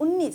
19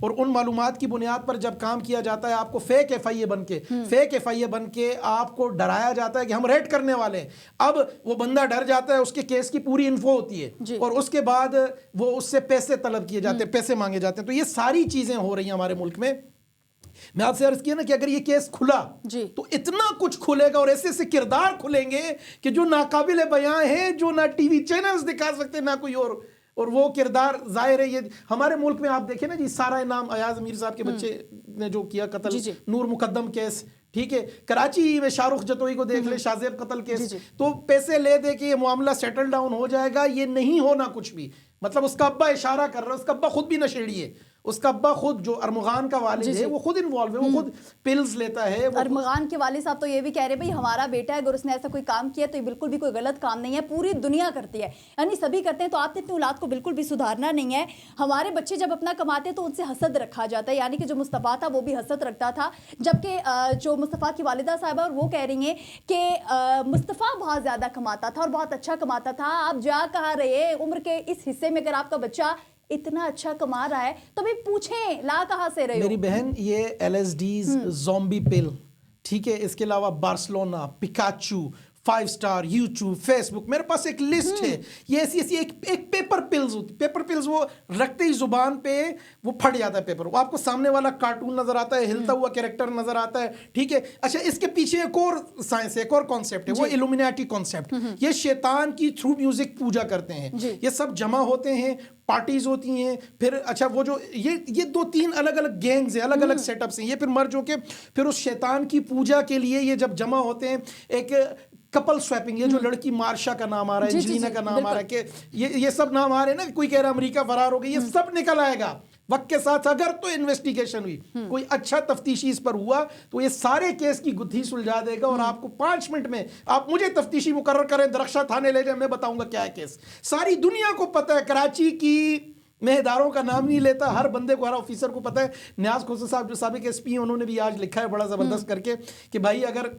اور ان معلومات کی بنیاد پر جب کام کیا جاتا ہے آپ کو فیک ایف آئی اے بن کے آپ کو ڈرایا جاتا ہے کہ ہم ریڈ کرنے والے ہیں. اب وہ بندہ ڈر جاتا ہے, اس کے کیس کی پوری انفو ہوتی ہے اور اس کے بعد وہ اس سے پیسے طلب کیے جاتے ہیں, پیسے مانگے جاتے ہیں. تو یہ ساری چیزیں ہو رہی ہیں ہمارے ملک میں. میں آپ سے عرض کیا نا کہ اگر یہ کیس کھلا تو اتنا کچھ کھلے گا اور ایسے ایسے کردار کھلیں گے کہ جو ناقابل بیان ہیں, جو نہ ٹی وی چینلز دکھا سکتے نہ کوئی اور وہ کردار ظاہر ہے. یہ ہمارے ملک میں آپ دیکھیں نا جی, سارا انعام ایاز امیر صاحب کے بچے نے جو کیا قتل, نور مقدم کیس, ٹھیک ہے, کراچی میں شاہ رخ جتوئی کو دیکھ لے, شاہ زیب قتل کیس, تو پیسے لے دے کے یہ معاملہ سیٹل ڈاؤن ہو جائے گا. یہ نہیں ہونا کچھ بھی. مطلب اس کا ابا اشارہ کر رہا ہے, اس کا ابا خود بھی نشیڑی ہے, اس کا ابا خود جو ارمغان کا والد ہے وہ خود انوالو ہے, وہ خود پلز لیتا ہے. ارمغان کے والد صاحب تو یہ بھی کہہ رہے بھائی ہمارا بیٹا ہے, اگر اس نے ایسا کوئی کام کیا تو یہ بالکل بھی کوئی غلط کام نہیں ہے, پوری دنیا کرتی ہے, یعنی سبھی کرتے ہیں. تو آپ نے اپنی اولاد کو بالکل بھی سدھارنا نہیں ہے. ہمارے بچے جب اپنا کماتے ہیں تو ان سے حسد رکھا جاتا ہے, یعنی کہ جو مصطفیٰ تھا وہ بھی حسد رکھتا تھا, جبکہ جو مصطفیٰ کی والدہ صاحبہ اور وہ کہہ رہی ہیں کہ مصطفیٰ بہت زیادہ کماتا تھا اور بہت اچھا کماتا تھا. آپ جا کہاں رہے عمر کے اس حصے میں, اگر آپ کا بچہ اتنا اچھا کما رہا ہے تو بھی پوچھیں لا کہاں سے رہے ہو. میری بہن یہ ایل ایس ڈیز, زومبی پل, ٹھیک ہے, اس کے علاوہ بارسلونا, پکاچو, 5 اسٹار, یوٹیوب, فیس بک, میرے پاس ایک لسٹ ہے. یہ ایسی ایک پیپر پلز ہوتی, پیپر پلز وہ رکھتے ہی زبان پہ وہ پھٹ جاتا ہے پیپر, وہ آپ کو سامنے والا کارٹون نظر آتا ہے, ہلتا ہوا کیریکٹر نظر آتا ہے, ٹھیک ہے. اچھا, اس کے پیچھے ایک اور سائنس ہے, ایک اور کانسیپٹ ہے, وہ الومیناٹی کانسیپٹ. یہ شیطان کی تھرو میوزک پوجا کرتے ہیں. یہ سب جمع ہوتے ہیں, پارٹیز ہوتی ہیں, پھر اچھا وہ جو یہ 2-3 الگ الگ گینگز ہیں, الگ الگ سیٹ اپس ہیں, یہ پھر مرج ہو کے پھر اس شیطان کی پوجا کے لیے یہ جب جمع ہوتے ہیں, ایک کپل سویپنگ, یہ جو لڑکی مارشا کا نام آ رہا ہے, انجلینا کا نام آ رہا ہے, کہ یہ سب نام آ رہے ہیں نا, کوئی کہہ رہا ہے امریکہ فرار ہو گئی, یہ سب نکل آئے گا وقت کے ساتھ. اگر تو انویسٹیگیشن ہوئی, کوئی اچھا تفتیشی اس پر ہوا تو یہ سارے کیس کی گتھی سلجھا دے گا, اور آپ کو 5 منٹ میں آپ مجھے تفتیشی مقرر کریں, درخشاں تھانے لے جائیں, میں بتاؤں گا کیا ہے کیس. ساری دنیا کو پتہ ہے, کراچی کی میں اداروں کا نام نہیں لیتا, ہر بندے کو, ہر آفیسر کو پتہ ہے. نیاز کھوسہ صاحب جو سابق ایس پی ہیں, انہوں نے بھی آج لکھا ہے بڑا زبردست کر کے کہ بھائی اگر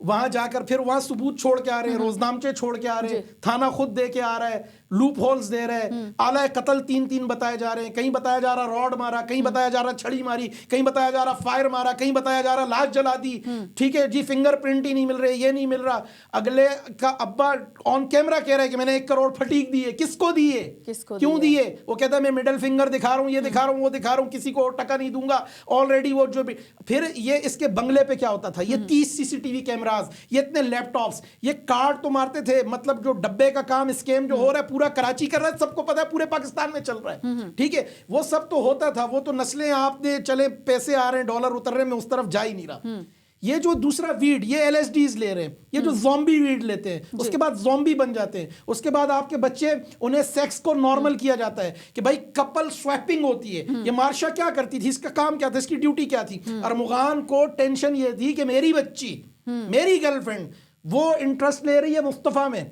وہاں جا کر پھر وہاں ثبوت چھوڑ کے آ رہے ہیں, روزنامچے چھوڑ کے آ رہے ہیں, تھانہ خود دے کے آ رہا ہے, لوپ ہولز دے رہے ہیں, آلہ قتل 3 بتائے جا رہے ہیں, کہیں بتایا جا رہا راڈ مارا, کہیں بتایا جا رہا چھڑی ماری, کہیں بتایا جا رہا فائر مارا, کہیں بتایا جا رہا لاش جلا دی, ٹھیک ہے جی, فنگر پرنٹ ہی نہیں مل رہے, یہ نہیں مل رہا. اگلے کا ابا آن کیمرہ کہہ رہا ہے کہ میں نے 1 کروڑ پھٹیک دیے. کس کو دیے, کیوں دیے؟ وہ کہتا ہے میں مڈل فنگر دکھا رہا ہوں, یہ دکھا رہا ہوں, وہ دکھا رہا ہوں, کسی کو ٹکا نہیں دوں گا. آلریڈی وہ جو بھی, پھر یہ اس کے بنگلے پہ کیا ہوتا تھا, یہ 30 CCTV کیمراز, یہ اتنے لیپ ٹاپس, یہ کارڈ تو مارتے تھے. مطلب جو ڈبے کا کام اسکیم جو ہو رہا ہے پورا کراچی کر رہا ہے, سب کو پتا ہے پورے پاکستان میں چل رہا ہے, ٹھیک ہے. وہ سب تو ہوتا تھا, وہ تو نسلیں آپ نے چلے پیسے آ رہے ہیں, ڈالر اتر رہے ہیں, میں اس طرف جا ہی نہیں رہا. یہ جو دوسرا ویڈ, یہ ایل ایس ڈیز لے رہے ہیں, یہ جو زومبی ویڈ لیتے ہیں, اس کے بعد زومبی بن جاتے ہیں, اس کے بعد آپ کے بچے, انہیں سیکس کو نارمل کیا جاتا ہے کہ بھائی کپل سویپنگ ہوتی ہے. یہ مارشا کیا کرتی تھی, اس کا کام کیا تھا, اس کی ڈیوٹی کیا تھی؟ ارمغان کو ٹینشن یہ تھی کہ میری بچی, میری گرل فرینڈ, وہ انٹرسٹ لے رہی ہے مصطفیٰ میں.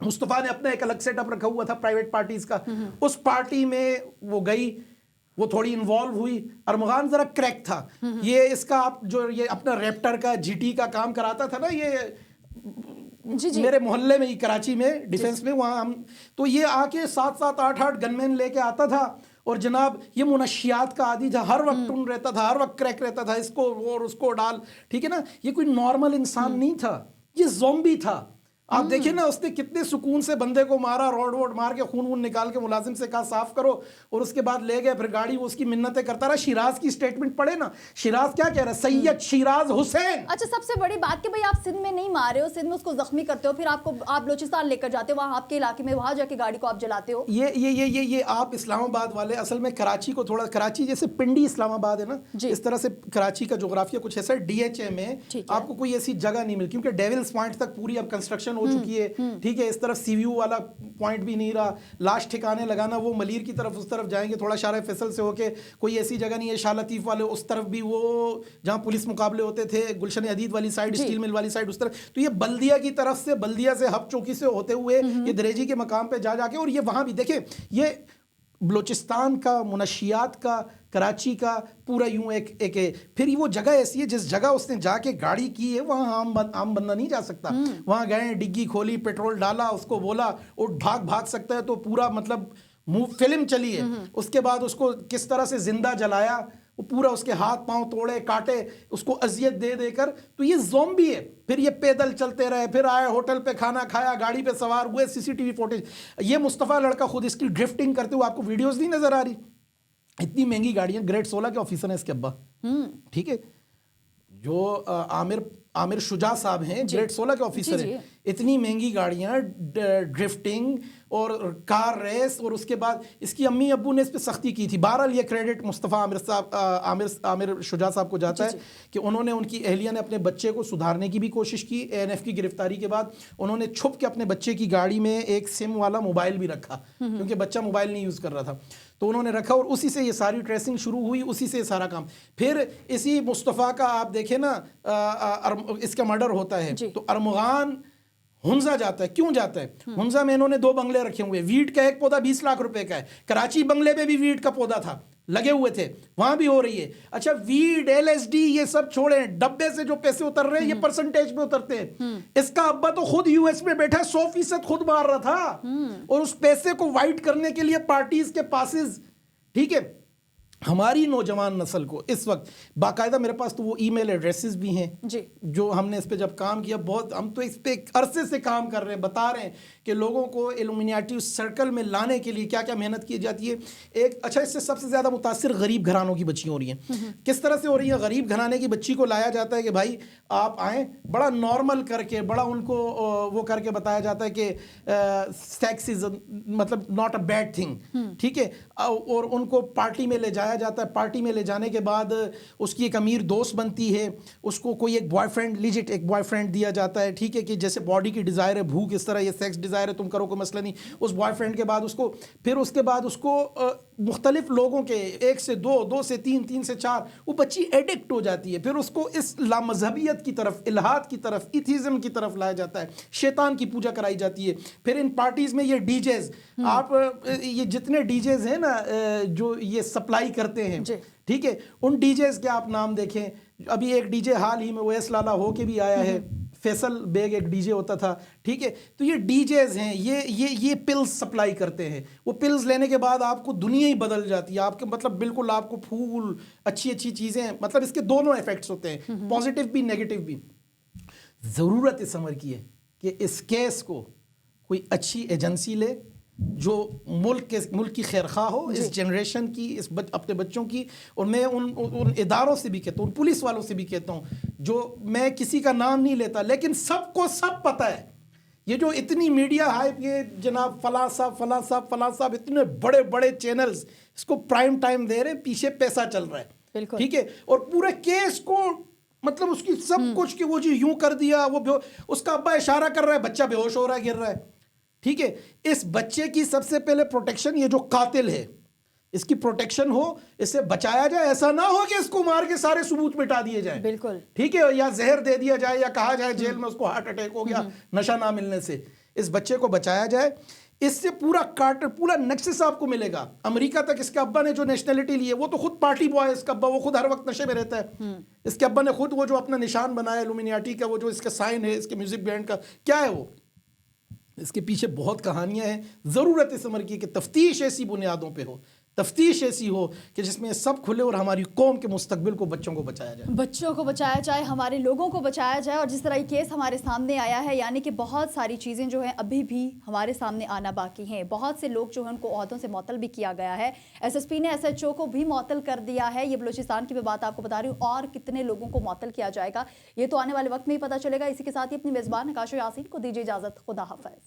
مصطفیٰ نے اپنا ایک الگ سیٹ اپ رکھا ہوا تھا پرائیویٹ پارٹیز کا, اس پارٹی میں وہ گئی, وہ تھوڑی انوالو ہوئی. ارمغان ذرا کریک تھا, یہ اس کا جو یہ اپنا ریپٹر کا جی ٹی کا کام کراتا تھا نا, یہ میرے محلے میں ہی کراچی میں ڈیفنس میں, وہاں ہم تو یہ آ کے 7-7 8-8 گن مین لے کے آتا تھا, اور جناب یہ منشیات کا عادی تھا, ہر وقت ٹون رہتا تھا, ہر وقت کریک رہتا تھا, اس کو اور اس کو ڈال, ٹھیک ہے نا. یہ کوئی نارمل انسان نہیں تھا, یہ زومبی تھا. آپ دیکھیں نا, اس نے کتنے سکون سے بندے کو مارا, روڈ ووڈ مار کے خون وون نکال کے ملازم سے کہا صاف کرو, اور اس کے بعد لے گئے. پھر گاڑی وہ اس کی منتیں کرتا رہا. شیراز کی سٹیٹمنٹ پڑھے نا, شیراز کیا کہہ رہا ہے, سید شیراز حسین. اچھا, سب سے بڑی بات کہ بھائی آپ سندھ میں نہیں مارے ہو, سندھ میں اس کو زخمی کرتے ہو, پھر آپ بلوچستان لے کر جاتے ہو, وہاں آپ کے علاقے میں, وہاں جا کے گاڑی کو آپ جلاتے ہو. یہ آپ اسلام آباد والے, اصل میں کراچی کو تھوڑا, کراچی جیسے پنڈی اسلام آباد ہے نا, اس طرح سے کراچی کا جغرافیہ کچھ ایسا. DHA میں آپ کو کوئی ایسی جگہ نہیں ملی, کیونکہ ڈیولز پوائنٹ تک پوری اب کنسٹرکشن ہو چکی ہے, ٹھیک ہے. اس طرف سی ویو والا پوائنٹ بھی نہیں رہا, لاش ٹھکانے لگانا, وہ ملیر کی طرف اس طرف جائیں گے, تھوڑا شارع فیصل سے ہو کے کوئی ایسی جگہ نہیں ہے. شاہ لطیف والے اس طرف بھی, وہ جہاں پولیس مقابلے ہوتے تھے, گلشن عدید والی سائڈ, اسٹیل مل والی سائڈ, اس طرف. تو یہ بلدیہ کی طرف سے, بلدیہ سے ہب چوکی سے ہوتے ہوئے یہ دریجی کے مقام پہ جا کے, اور یہ وہاں بھی دیکھیں, یہ بلوچستان کا, منشیات کا, کراچی کا پورا یوں ایک پھر وہ جگہ ایسی ہے جس جگہ اس نے جا کے گاڑی کی ہے, وہاں عام بندہ نہیں جا سکتا. وہاں گئے, ڈگی کھولی, پیٹرول ڈالا, اس کو بولا اٹھ بھاگ سکتا ہے, تو پورا مطلب فلم چلی ہے، اس کے بعد اس کو کس طرح سے زندہ جلایا، وہ پورا اس کے ہاتھ پاؤں توڑے کاٹے، اس کو اذیت دے دے کر، تو یہ زومبی ہے. پھر یہ پیدل چلتے رہے، پھر آئے ہوٹل پہ کھانا کھایا، گاڑی پہ سوار ہوئے، سی سی ٹی وی فوٹیج. یہ مصطفیٰ لڑکا خود اس کی ڈرفٹنگ کرتے ہوئے آپ کو ویڈیوز نہیں نظر آ رہی؟ اتنی مہنگی گاڑیاں، گریڈ 16 کے آفیسر ہیں اس کے ابا، ٹھیک ہے، جو عامر شجاع صاحب ہیں، گریڈ 16 کے آفیسر ہیں. اتنی مہنگی گاڑیاں، ڈرفٹنگ اور کار ریس، اور اس کے بعد اس کی امی ابو نے اس پہ سختی کی تھی. بہرحال یہ کریڈٹ مصطفیٰ عامر شجاع صاحب کو جاتا ہے کہ انہوں نے، ان کی اہلیہ نے اپنے بچے کو سدھارنے کی بھی کوشش کی. ANF کی گرفتاری کے بعد انہوں نے چھپ کے اپنے بچے کی گاڑی میں ایک سم والا موبائل بھی رکھا، کیونکہ بچہ موبائل نہیں یوز کر رہا تھا، تو انہوں نے رکھا، اور اسی سے یہ ساری ٹریسنگ شروع ہوئی، اسی سے یہ سارا کام. پھر اسی مصطفیٰ کا آپ دیکھیں نا، اس کا مرڈر ہوتا ہے تو ارمغان ہنزا جاتا ہے. کیوں جاتا ہے؟ ہنزا میں انہوں نے 2 بنگلے رکھے ہوئے، ویٹ کا ایک پودا 20 لاکھ روپے کا ہے. کراچی بنگلے پہ بھی ویٹ کا پودا تھا، لگے ہوئے تھے، وہاں بھی ہو رہی ہے. اچھا ویڈ، LSD یہ سب چھوڑیں، ڈبے سے جو پیسے اتر رہے ہیں یہ پرسنٹیج پہ اترتے ہیں. اس کا ابا تو خود US میں بیٹھا 100% خود مار رہا تھا، اور اس پیسے کو وائٹ کرنے کے لیے پارٹیز کے پاسز. ٹھیک ہے، ہماری نوجوان نسل کو اس وقت باقاعدہ، میرے پاس تو وہ ای میل ایڈریسز بھی ہیں جو ہم نے اس پہ جب کام کیا، بہت ہم تو اس پہ ایک عرصے سے کام کر رہے ہیں، بتا رہے ہیں کہ لوگوں کو الومیناٹی سرکل میں لانے کے لیے کیا کیا محنت کی جاتی ہے. اچھا، اس سے سب سے زیادہ متاثر غریب گھرانوں کی بچیاں ہو رہی ہیں. کس طرح سے ہو رہی ہیں؟ غریب گھرانے کی بچی کو لایا جاتا ہے کہ بھائی آپ آئیں، بڑا نارمل کر کے، بڑا ان کو وہ کر کے بتایا جاتا ہے کہ سیکس از مطلب ناٹ اے بیڈ تھنگ، ٹھیک ہے، اور ان کو پارٹی میں لے جایا جاتا ہے. پارٹی میں لے جانے کے بعد اس کی ایک امیر دوست بنتی ہے، اس کو کوئی ایک بوائے فرینڈ، لیجٹ ایک بوائے فرینڈ دیا جاتا ہے، ٹھیک ہے، کہ جیسے باڈی کی ڈیزائر ہے، بھوک اس طرح یہ سیکس ڈیزائر ہے، تم کرو کوئی مسئلہ نہیں. اس بوائے فرینڈ کے بعد اس کو، پھر اس کے بعد اس کو مختلف لوگوں کے 1 سے 2، 2 سے 3، 3 سے 4، وہ بچی ایڈکٹ ہو جاتی ہے. پھر اس کو اس لامذہبیت کی طرف، الہاد کی طرف، ایتھیزم کی طرف لایا جاتا ہے، شیطان کی پوجا کرائی جاتی ہے. پھر ان پارٹیز میں یہ ڈی جیز، آپ یہ جتنے ڈی جیز ہیں نا جو یہ سپلائی کرتے ہیں، ٹھیک ہے، ان ڈی جیز کے آپ نام دیکھیں. ابھی ایک ڈی جے حال ہی میں اویس لالا ہو کے بھی آیا ہے، فیصل بیگ ایک ڈی جے ہوتا تھا، ٹھیک ہے. تو یہ ڈی جیز ہیں، یہ پلز سپلائی کرتے ہیں. وہ پلز لینے کے بعد آپ کو دنیا ہی بدل جاتی ہے، آپ کے مطلب بالکل آپ کو پھول، اچھی اچھی چیزیں، مطلب اس کے دونوں ایفیکٹس ہوتے ہیں، پازیٹیو بھی نیگیٹو بھی. ضرورت اس عمر کی ہے کہ اس کیس کو کوئی اچھی ایجنسی لے جو ملک کی خیرخواہ ہو، اس جنریشن کی، اپنے بچوں کی. اور میں ان اداروں سے بھی کہتا ہوں، ان پولیس والوں سے بھی کہتا ہوں، جو میں کسی کا نام نہیں لیتا لیکن سب کو سب پتہ ہے، یہ جو اتنی میڈیا ہائپ، یہ جناب فلاں صاحب اتنے بڑے بڑے چینلز اس کو پرائم ٹائم دے رہے ہیں، پیچھے پیسہ چل رہا ہے، ٹھیک ہے. اور پورے کیس کو مطلب اس کی سب کچھ کہ وہ جی یوں کر دیا، وہ اس کا ابا اشارہ کر رہا ہے، بچہ بے ہوش ہو رہا ہے، گر رہا ہے، ٹھیک ہے. اس بچے کی سب سے پہلے پروٹیکشن، یہ جو قاتل ہے اس کی پروٹیکشن ہو، اسے بچایا جائے. ایسا نہ ہو کہ اس کو مار کے سارے ثبوت مٹا دیے جائیں، بالکل ٹھیک ہے، یا زہر دے دیا جائے، یا کہا جائے جیل میں اس کو ہارٹ اٹیک ہو گیا نشہ نہ ملنے سے. اس بچے کو بچایا جائے. اس سے پورا نیکسس آپ کو ملے گا. امریکہ تک اس کے ابا نے جو نیشنلٹی لی ہے، وہ تو خود پارٹی بوائے ہے اس کا ابا، وہ خود ہر وقت نشے میں رہتا ہے. اس کے ابا نے خود وہ جو اپنا نشان بنایا الومیناٹی کا، وہ جو اس کا سائن ہے، اس کے میوزک بینڈ کا کیا ہے، وہ اس کے پیچھے بہت کہانیاں ہیں. ضرورت اس عمر کی کہ تفتیش ایسی بنیادوں پہ ہو، تفتیش ایسی ہو کہ جس میں سب کھلے اور ہماری قوم کے مستقبل کو، بچوں کو بچایا جائے، ہمارے لوگوں کو بچایا جائے. اور جس طرح یہ کیس ہمارے سامنے آیا ہے، یعنی کہ بہت ساری چیزیں جو ہیں ابھی بھی ہمارے سامنے آنا باقی ہیں. بہت سے لوگ جو ہیں ان کو عہدوں سے معطل بھی کیا گیا ہے. SSP نے SHO کو بھی معطل کر دیا ہے. یہ بلوچستان کی بھی بات آپ کو بتا رہی ہوں. اور کتنے لوگوں کو معطل کیا جائے گا یہ تو آنے والے وقت میں ہی پتہ چلے گا. اسی کے ساتھ ہی اپنی میزبان نقاش و یاسین کو دیجیے اجازت. خدا حافظ.